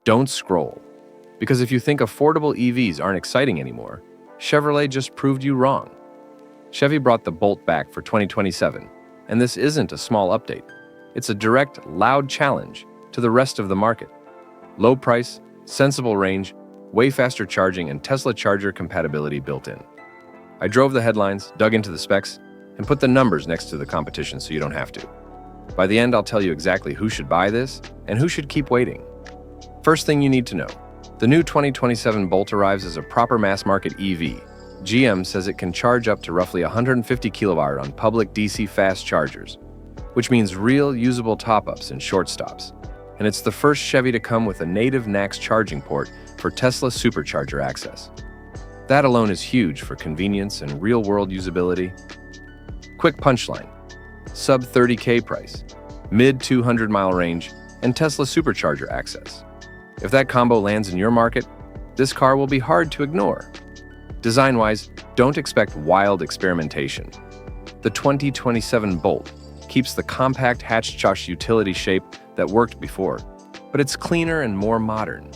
Don't scroll. Because if you think affordable EVs aren't exciting anymore, Chevrolet just proved you wrong. Chevy brought the Bolt back for 2027, and this isn't a small update. It's a direct, loud challenge to the rest of the market. Low price, sensible range, way faster charging, and Tesla Charger compatibility built in. I drove the headlines, dug into the specs, and put the numbers next to the competition so you don't have to. By the end, I'll tell you exactly who should buy this and who should keep waiting. First thing you need to know. The new 2027 Bolt arrives as a proper mass-market EV. GM says it can charge up to roughly 150 kWh on public DC fast chargers, which means real usable top-ups and short stops. And it's the first Chevy to come with a native NACS charging port for Tesla Supercharger access. That alone is huge for convenience and real-world usability. Quick punchline: sub 30K price, mid 200-mile range, and Tesla Supercharger access. If that combo lands in your market, this car will be hard to ignore. Design-wise, don't expect wild experimentation. The 2027 Bolt keeps the compact hatchback utility shape that worked before, but it's cleaner and more modern.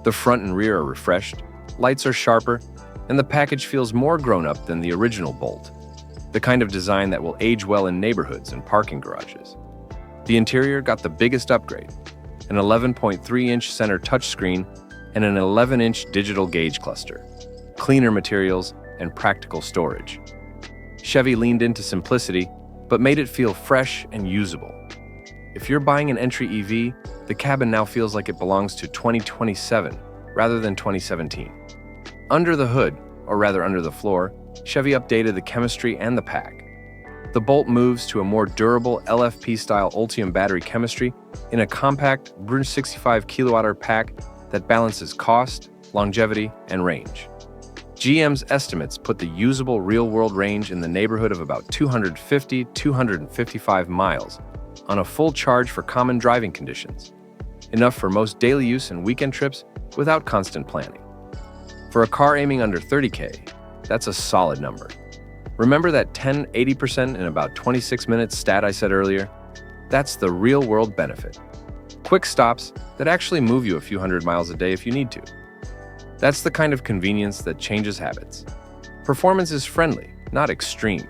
The front and rear are refreshed, lights are sharper, and the package feels more grown-up than the original Bolt, the kind of design that will age well in neighborhoods and parking garages. The interior got the biggest upgrade: an 11.3-inch center touchscreen and an 11-inch digital gauge cluster, cleaner materials, and practical storage. Chevy leaned into simplicity, but made it feel fresh and usable. If you're buying an entry EV, the cabin now feels like it belongs to 2027 rather than 2017. Under the hood, or rather under the floor, Chevy updated the chemistry and the pack. The Bolt moves to a more durable LFP-style Ultium battery chemistry in a compact 65 kWh pack that balances cost, longevity, and range. GM's estimates put the usable real-world range in the neighborhood of about 250-255 miles on a full charge for common driving conditions, enough for most daily use and weekend trips without constant planning. For a car aiming under 30K, that's a solid number. Remember that 10-80% in about 26 minutes stat I said earlier? That's the real-world benefit. Quick stops that actually move you a few hundred miles a day if you need to. That's the kind of convenience that changes habits. Performance is friendly, not extreme.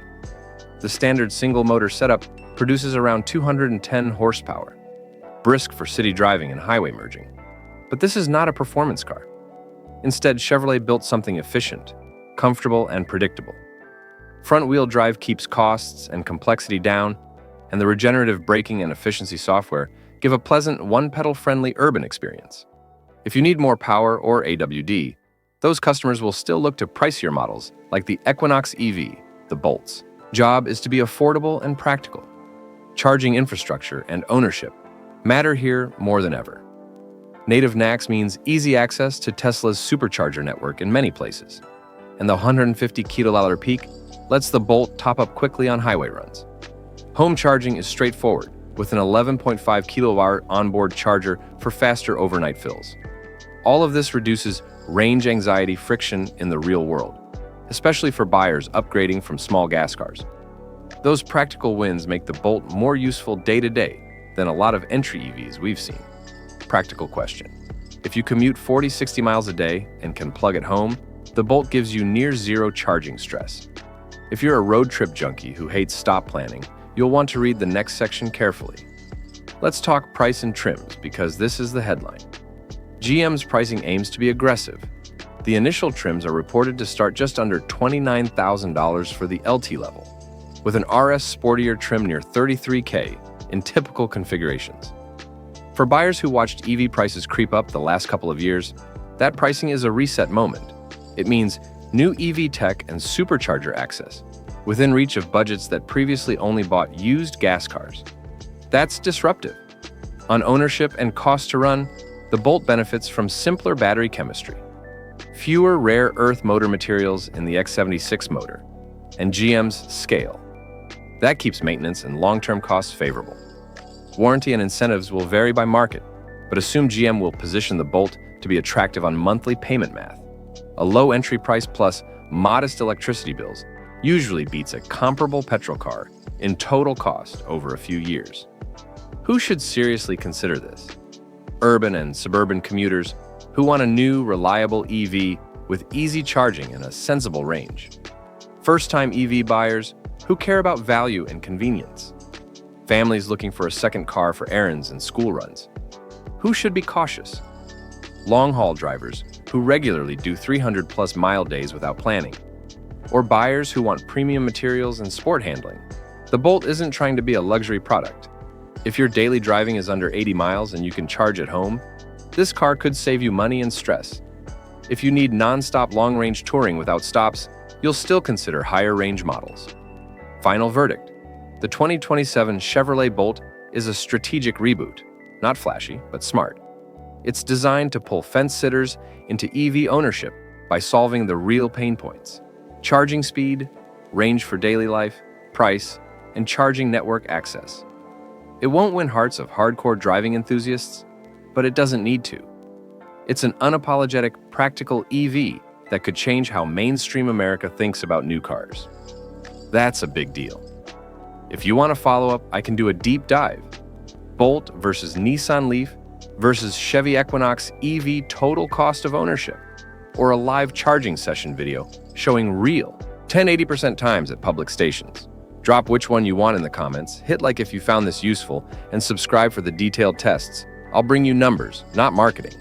The standard single-motor setup produces around 210 horsepower, brisk for city driving and highway merging. But this is not a performance car. Instead, Chevrolet built something efficient, comfortable, and predictable. Front-wheel drive keeps costs and complexity down, and the regenerative braking and efficiency software give a pleasant one-pedal-friendly urban experience. If you need more power or AWD, those customers will still look to pricier models like the Equinox EV, the Bolt's job is to be affordable and practical. Charging infrastructure and ownership matter here more than ever. Native NACS means easy access to Tesla's Supercharger network in many places, and the 150 kWh peak lets the Bolt top up quickly on highway runs. Home charging is straightforward, with an 11.5 kWh onboard charger for faster overnight fills. All of this reduces range anxiety friction in the real world, especially for buyers upgrading from small gas cars. Those practical wins make the Bolt more useful day-to-day than a lot of entry EVs we've seen. Practical question: if you commute 40-60 miles a day and can plug at home, the Bolt gives you near-zero charging stress. If you're a road trip junkie who hates stop planning, you'll want to read the next section carefully. Let's talk price and trims, because this is the headline. GM's pricing aims to be aggressive. The initial trims are reported to start just under $29,000 for the LT level, with an RS sportier trim near $33K in typical configurations. For buyers who watched EV prices creep up the last couple of years, that pricing is a reset moment. It means new EV tech and supercharger access, within reach of budgets that previously only bought used gas cars. That's disruptive. On ownership and cost to run, the Bolt benefits from simpler battery chemistry, fewer rare earth motor materials in the X76 motor, and GM's scale. That keeps maintenance and long-term costs favorable. Warranty and incentives will vary by market, but assume GM will position the Bolt to be attractive on monthly payment math. A low entry price plus modest electricity bills usually beats a comparable petrol car in total cost over a few years. Who should seriously consider this? urban and suburban commuters who want a new, reliable EV with easy charging and a sensible range. First-time EV buyers who care about value and convenience. Families looking for a second car for errands and school runs. Who should be cautious? Long-haul drivers who regularly do 300-plus mile days without planning. Or buyers who want premium materials and sport handling. The Bolt isn't trying to be a luxury product. If your daily driving is under 80 miles and you can charge at home, this car could save you money and stress. If you need non-stop long-range touring without stops, you'll still consider higher-range models. Final verdict. The 2027 Chevrolet Bolt is a strategic reboot, not flashy, but smart. It's designed to pull fence-sitters into EV ownership by solving the real pain points: charging speed, range for daily life, price, and charging network access. It won't win hearts of hardcore driving enthusiasts, but it doesn't need to. It's an unapologetic, practical EV that could change how mainstream America thinks about new cars. That's a big deal. If you want to follow up, I can do a deep dive. Bolt versus Nissan Leaf versus Chevy Equinox EV total cost of ownership, or a live charging session video showing real 10-80% times at public stations. Drop which one you want in the comments, hit like if you found this useful, and subscribe for the detailed tests. I'll bring you numbers, not marketing.